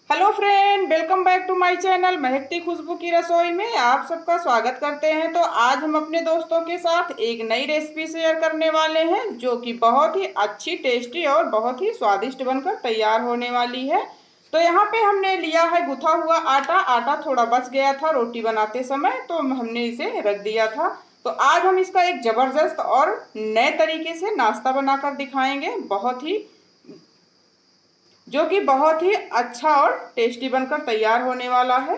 Hello friend, welcome back to my channel महकती खुशबू की रसोई में आप सबका स्वागत करते हैं। तो आज हम अपने दोस्तों के साथ एक नई रेसिपी शेयर करने वाले हैं जो कि बहुत ही अच्छी, टेस्टी और बहुत ही स्वादिष्ट बनकर तैयार होने वाली है। तो यहाँ पे हमने लिया है गुथा हुआ आटा। आटा थोड़ा बच गया था रोटी बनाते समय, तो हमने इसे रख दिया था। तो आज हम इसका एक ज़बरदस्त और नए तरीके से नाश्ता बनाकर दिखाएंगे, जो कि बहुत ही अच्छा और टेस्टी बनकर तैयार होने वाला है।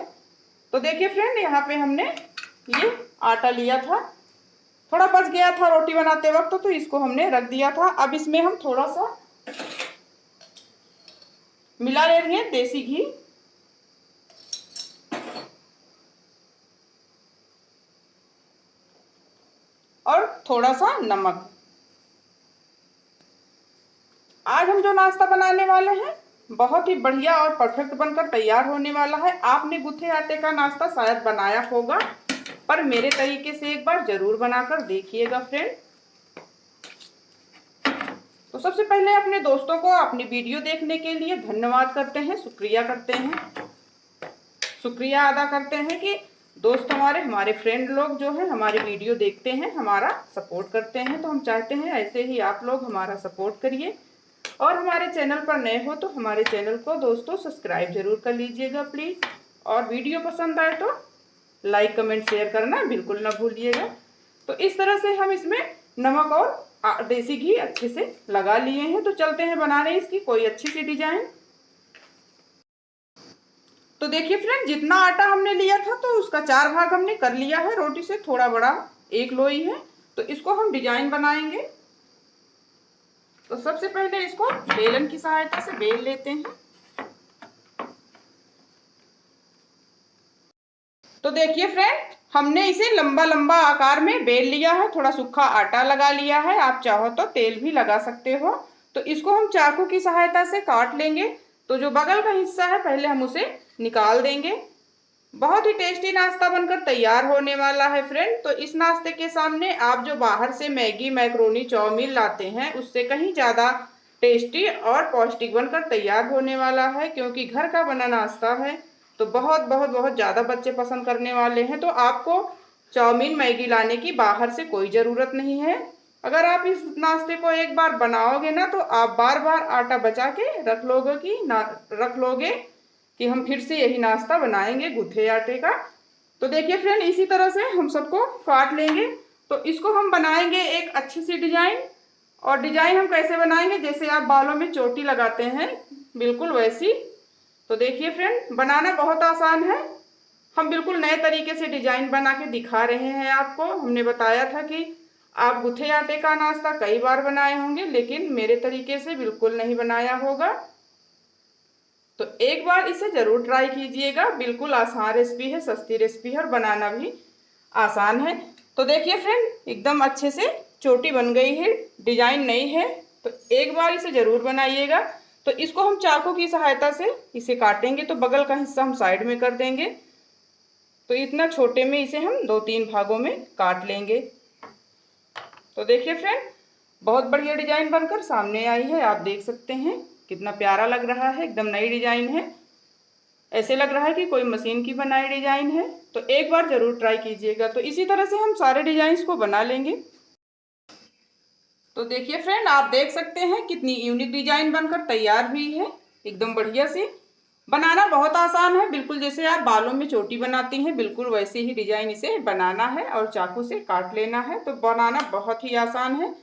तो देखिए फ्रेंड, यहाँ पे हमने ये आटा लिया था, थोड़ा बच गया था रोटी बनाते वक्त, तो इसको हमने रख दिया था। अब इसमें हम थोड़ा सा मिला ले रहे हैं देसी घी और थोड़ा सा नमक। आज हम जो नाश्ता बनाने वाले हैं बहुत ही बढ़िया और परफेक्ट बनकर तैयार होने वाला है। आपने गूथे आटे का नाश्ता शायद बनाया होगा, पर मेरे तरीके से एक बार जरूर बनाकर देखिएगा फ्रेंड। तो सबसे पहले अपने दोस्तों को अपनी वीडियो देखने के लिए धन्यवाद करते हैं, शुक्रिया करते हैं, शुक्रिया अदा करते हैं कि दोस्त हमारे फ्रेंड लोग जो है हमारी वीडियो देखते हैं, हमारा सपोर्ट करते हैं। तो हम चाहते हैं ऐसे ही आप लोग हमारा सपोर्ट करिए। और हमारे चैनल पर नए हो तो हमारे चैनल को दोस्तों सब्सक्राइब जरूर कर लीजिएगा प्लीज़। और वीडियो पसंद आए तो लाइक कमेंट शेयर करना बिल्कुल ना भूलिएगा। तो इस तरह से हम इसमें नमक और देसी घी अच्छे से लगा लिए हैं। तो चलते हैं बनाने इसकी कोई अच्छी सी डिजाइन। तो देखिए फ्रेंड, जितना आटा हमने लिया था तो उसका 4 भाग हमने कर लिया है। रोटी से थोड़ा बड़ा एक लोई है, तो इसको हम डिजाइन बनाएंगे। तो सबसे पहले इसको बेलन की सहायता से बेल लेते हैं। तो देखिए फ्रेंड, हमने इसे लंबा लंबा आकार में बेल लिया है, थोड़ा सूखा आटा लगा लिया है, आप चाहो तो तेल भी लगा सकते हो। तो इसको हम चाकू की सहायता से काट लेंगे। तो जो बगल का हिस्सा है पहले हम उसे निकाल देंगे। बहुत ही टेस्टी नाश्ता बनकर तैयार होने वाला है फ्रेंड। तो इस नाश्ते के सामने आप जो बाहर से मैगी, मैक्रोनी, चाउमीन लाते हैं उससे कहीं ज़्यादा टेस्टी और पौष्टिक बनकर तैयार होने वाला है, क्योंकि घर का बना नाश्ता है। तो बहुत बहुत बहुत ज़्यादा बच्चे पसंद करने वाले हैं। तो आपको चाउमीन, मैगी लाने की बाहर से कोई ज़रूरत नहीं है। अगर आप इस नाश्ते को एक बार बनाओगे ना तो आप बार बार आटा बचा के रख लोगे कि हम फिर से यही नाश्ता बनाएंगे गूथे आटे का। तो देखिए फ्रेंड, इसी तरह से हम सबको काट लेंगे। तो इसको हम बनाएंगे एक अच्छी सी डिजाइन। और डिजाइन हम कैसे बनाएंगे, जैसे आप बालों में चोटी लगाते हैं बिल्कुल वैसी। तो देखिए फ्रेंड, बनाना बहुत आसान है। हम बिल्कुल नए तरीके से डिजाइन बना के दिखा रहे हैं आपको। हमने बताया था कि आप गूथे आटे का नाश्ता कई बार बनाए होंगे, लेकिन मेरे तरीके से बिल्कुल नहीं बनाया होगा। तो एक बार इसे जरूर ट्राई कीजिएगा। बिल्कुल आसान रेसिपी है, सस्ती रेसिपी है और बनाना भी आसान है। तो देखिए फ्रेंड, एकदम अच्छे से चोटी बन गई है, डिजाइन नई है। तो एक बार इसे जरूर बनाइएगा। तो इसको हम चाकू की सहायता से इसे काटेंगे। तो बगल का हिस्सा हम साइड में कर देंगे। तो इतना छोटे में इसे हम 2-3 भागों में काट लेंगे। तो देखिए फ्रेंड, बहुत बढ़िया डिजाइन बनकर सामने आई है। आप देख सकते हैं कितना प्यारा लग रहा है, एकदम नई डिजाइन है। ऐसे लग रहा है कि कोई मशीन की बनाई डिजाइन है। तो एक बार जरूर ट्राई कीजिएगा। तो इसी तरह से हम सारे डिजाइन को बना लेंगे। तो देखिए फ्रेंड, आप देख सकते हैं कितनी यूनिक डिजाइन बनकर तैयार हुई है, एकदम बढ़िया सी। बनाना बहुत आसान है, बिल्कुल जैसे आप बालों में चोटी बनाती हैं बिल्कुल वैसे ही डिजाइन इसे बनाना है और चाकू से काट लेना है। तो बनाना बहुत ही आसान है।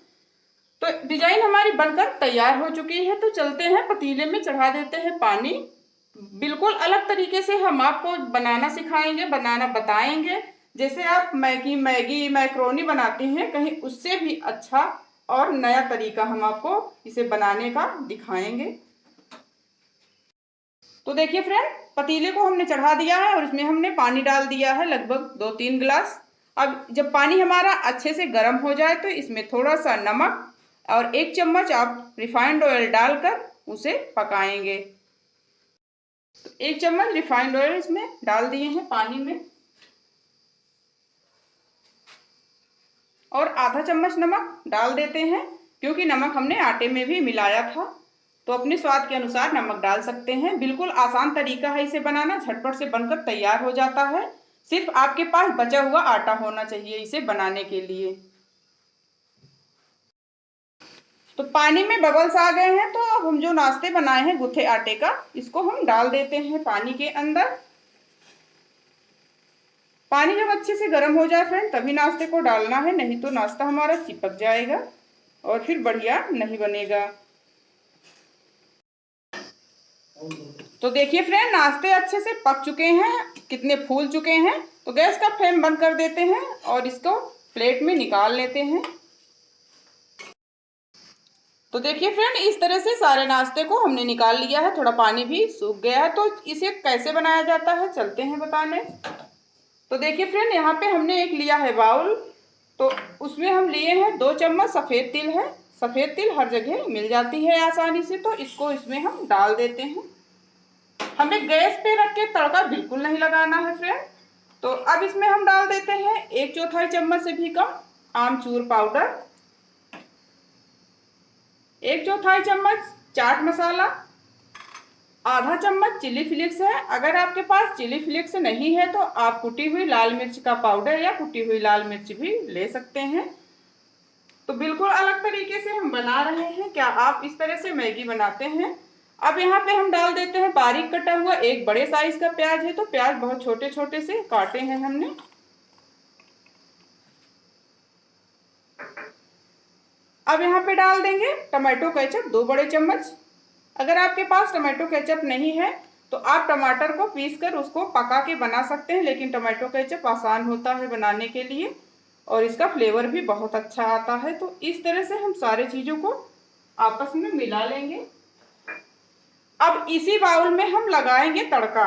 तो डिजाइन हमारी बनकर तैयार हो चुकी है। तो चलते हैं पतीले में चढ़ा देते हैं पानी। बिल्कुल अलग तरीके से हम आपको बनाना सिखाएंगे, बनाना बताएंगे। जैसे आप मैगी मैक्रोनी बनाती हैं, कहीं उससे भी अच्छा और नया तरीका हम आपको इसे बनाने का दिखाएंगे। तो देखिए फ्रेंड, पतीले को हमने चढ़ा दिया है और इसमें हमने पानी डाल दिया है, लगभग 2-3 गिलास। अब जब पानी हमारा अच्छे से गर्म हो जाए तो इसमें थोड़ा सा नमक और 1 चम्मच आप रिफाइंड ऑयल डालकर उसे पकाएंगे। तो 1 चम्मच रिफाइंड ऑयल इसमें डाल दिए हैं पानी में, और आधा चम्मच नमक डाल देते हैं, क्योंकि नमक हमने आटे में भी मिलाया था। तो अपने स्वाद के अनुसार नमक डाल सकते हैं। बिल्कुल आसान तरीका है इसे बनाना, झटपट से बनकर तैयार हो जाता है। सिर्फ आपके पास बचा हुआ आटा होना चाहिए इसे बनाने के लिए। तो पानी में बबल्स आ गए हैं, तो अब हम जो नाश्ते बनाए हैं गूथे आटे का, इसको हम डाल देते हैं पानी के अंदर। पानी जब अच्छे से गर्म हो जाए फ्रेंड तभी नाश्ते को डालना है, नहीं तो नाश्ता हमारा चिपक जाएगा और फिर बढ़िया नहीं बनेगा। तो देखिए फ्रेंड, नाश्ते अच्छे से पक चुके हैं, कितने फूल चुके हैं। तो गैस का फ्लेम बंद कर देते हैं और इसको प्लेट में निकाल लेते हैं। तो देखिए फ्रेंड, इस तरह से सारे नाश्ते को हमने निकाल लिया है, थोड़ा पानी भी सूख गया है। तो इसे कैसे बनाया जाता है चलते हैं बताने। तो देखिए फ्रेंड, यहाँ पे हमने एक लिया है बाउल, तो उसमें हम लिए हैं 2 चम्मच सफ़ेद तिल है। सफ़ेद तिल हर जगह मिल जाती है आसानी से, तो इसको इसमें हम डाल देते हैं। हमें गैस पे रख के तड़का बिल्कुल नहीं लगाना है फ्रेंड। तो अब इसमें हम डाल देते हैं 1/4 चम्मच से भी कम आमचूर पाउडर, 1/4 चम्मच चाट मसाला, आधा चम्मच चिली फ्लेक्स है। अगर आपके पास चिली फ्लेक्स नहीं है तो आप कुटी हुई लाल मिर्च का पाउडर या कुटी हुई लाल मिर्च भी ले सकते हैं। तो बिल्कुल अलग तरीके से हम बना रहे हैं, क्या आप इस तरह से मैगी बनाते हैं। अब यहाँ पे हम डाल देते हैं बारीक कटा हुआ एक बड़े साइज का प्याज है, तो प्याज बहुत छोटे छोटे से काटे हैं हमने। अब यहाँ पे डाल देंगे टमाटो केचप 2 बड़े चम्मच। अगर आपके पास टमाटो केचप नहीं है तो आप टमाटर को पीस कर उसको पका के बना सकते हैं, लेकिन टमाटो केचप आसान होता है बनाने के लिए और इसका फ्लेवर भी बहुत अच्छा आता है। तो इस तरह से हम सारे चीज़ों को आपस में मिला लेंगे। अब इसी बाउल में हम लगाएंगे तड़का।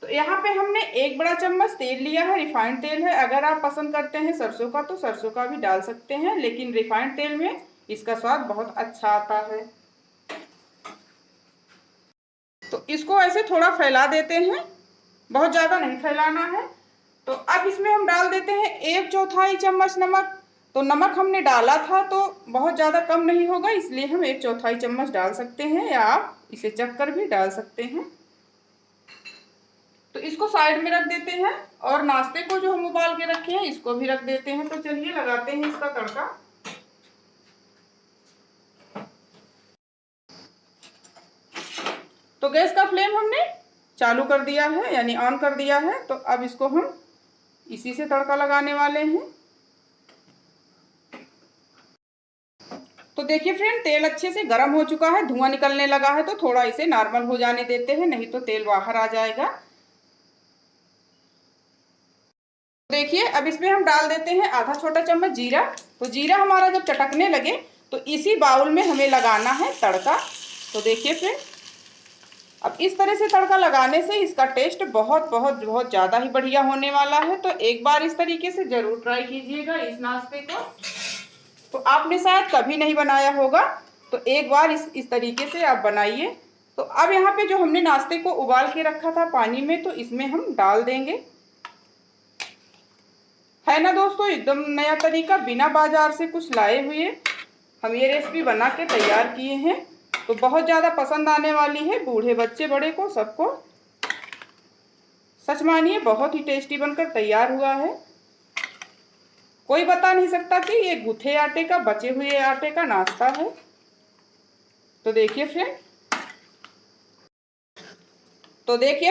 तो यहाँ पे हमने 1 बड़ा चम्मच तेल लिया है, रिफाइंड तेल है। अगर आप पसंद करते हैं सरसों का तो सरसों का भी डाल सकते हैं, लेकिन रिफाइंड तेल में इसका स्वाद बहुत अच्छा आता है। तो इसको ऐसे थोड़ा फैला देते हैं, बहुत ज़्यादा नहीं फैलाना है। तो अब इसमें हम डाल देते हैं 1/4 चम्मच नमक। तो नमक हमने डाला था तो बहुत ज़्यादा कम नहीं होगा, इसलिए हम 1/4 चम्मच डाल सकते हैं, या आप इसे चख कर भी डाल सकते हैं। तो इसको साइड में रख देते हैं और नाश्ते को जो हम उबाल के रखे हैं इसको भी रख देते हैं। तो चलिए लगाते हैं इसका तड़का। तो गैस का फ्लेम हमने चालू कर दिया है, यानी ऑन कर दिया है। तो अब इसको हम इसी से तड़का लगाने वाले हैं। तो देखिए फ्रेंड, तेल अच्छे से गर्म हो चुका है, धुआं निकलने लगा है। तो थोड़ा इसे नॉर्मल हो जाने देते हैं, नहीं तो तेल बाहर आ जाएगा। देखिए अब इसमें हम डाल देते हैं आधा छोटा चम्मच जीरा। तो जीरा हमारा जब चटकने लगे तो इसी बाउल में हमें लगाना है तड़का। तो देखिए फ्रेंड, अब इस तरह से तड़का लगाने से इसका टेस्ट बहुत बहुत बहुत ज़्यादा ही बढ़िया होने वाला है। तो एक बार इस तरीके से ज़रूर ट्राई कीजिएगा इस नाश्ते को। तो आपने शायद कभी नहीं बनाया होगा, तो एक बार इस तरीके से आप बनाइए। तो अब यहाँ पे जो हमने नाश्ते को उबाल के रखा था पानी में, तो इसमें हम डाल देंगे। है ना दोस्तों, एकदम नया तरीका, बिना बाजार से कुछ लाए हुए हम ये रेसिपी बना के तैयार किए हैं। तो बहुत ज़्यादा पसंद आने वाली है, बूढ़े बच्चे बड़े को सबको। सच मानिए बहुत ही टेस्टी बनकर तैयार हुआ है। कोई बता नहीं सकता कि ये गूथे आटे का, बचे हुए आटे का नाश्ता है। तो देखिए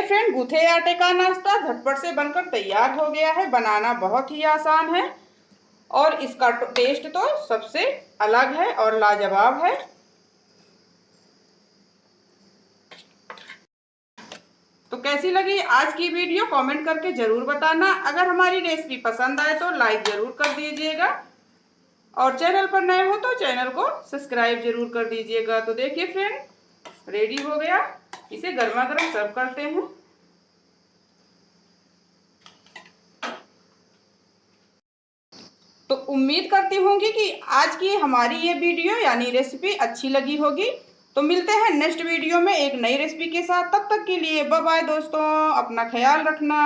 फ्रेंड, गूथे आटे का नाश्ता झटपट से बनकर तैयार हो गया है। बनाना बहुत ही आसान है और इसका टेस्ट तो सबसे अलग है और लाजवाब है। तो कैसी लगी आज की वीडियो कमेंट करके ज़रूर बताना। अगर हमारी रेसिपी पसंद आए तो लाइक ज़रूर कर दीजिएगा और चैनल पर नए हो तो चैनल को सब्सक्राइब ज़रूर कर दीजिएगा। तो देखिए फ्रेंड, रेडी हो गया, इसे गर्मा गर्म सर्व करते हैं। तो उम्मीद करती हूँगी कि आज की हमारी ये वीडियो यानी रेसिपी अच्छी लगी होगी। तो मिलते हैं नेक्स्ट वीडियो में एक नई रेसिपी के साथ। तब तक के लिए बाय बाय दोस्तों, अपना ख्याल रखना।